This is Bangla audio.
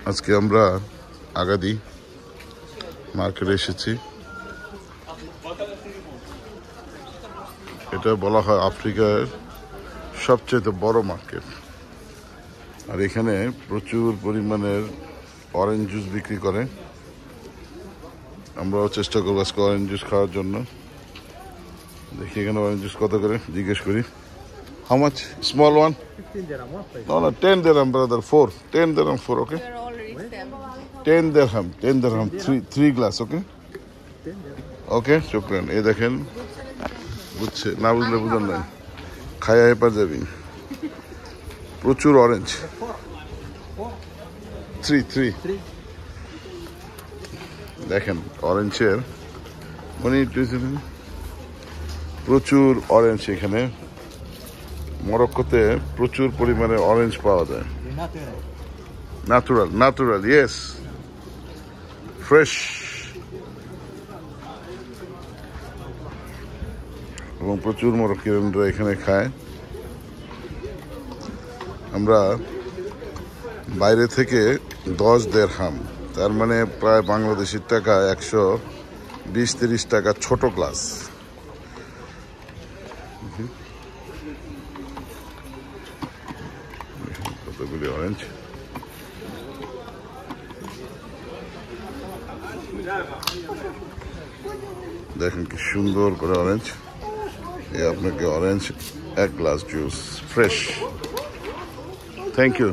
আজকে আমরা আগাদি মার্কেটে এসেছি। এটা বলা হয় আফ্রিকার সবচেয়ে বড় মার্কেট। আর এখানে প্রচুর পরিমাণের অরেঞ্জ জুস বিক্রি করে। আমরাও চেষ্টা করবো আজকে অরেঞ্জ জুস খাওয়ার জন্য। দেখি এখানে অরেঞ্জ জুস কত করে, জিজ্ঞেস করি। How much? Small one? 15 dirham. What price? No, 10 dirham, brother. 10 dirham, 4, okay? 10 dirham, 10 dirham, three glass, okay? 10 dirham. Okay, শুকরান। এই দেখেন, বুঝছে না, বুঝলে বুঝান নাই, খায়া হেপার যাবি। প্রচুর অরেঞ্জ। 3 দেখেন অরেঞ্জের প্রচুর অরেঞ্জ। এখানে মরক্কোতে প্রচুর পরিমাণে অরেঞ্জ পাওয়া যায়। Natural, yes, fresh. এবং প্রচুর মরক্কোয়ানরা এখানে খায়। আমরা বাইরে থেকে 10 দিরহাম, তার মানে প্রায় বাংলাদেশের টাকা 120-30 টাকা ছোট গ্লাস। কতগুলি অরেঞ্জ। দেখেন কি সুন্দর করে অরেঞ্জ। এই আপনাকে orange 1 glass juice, fresh. Thank you.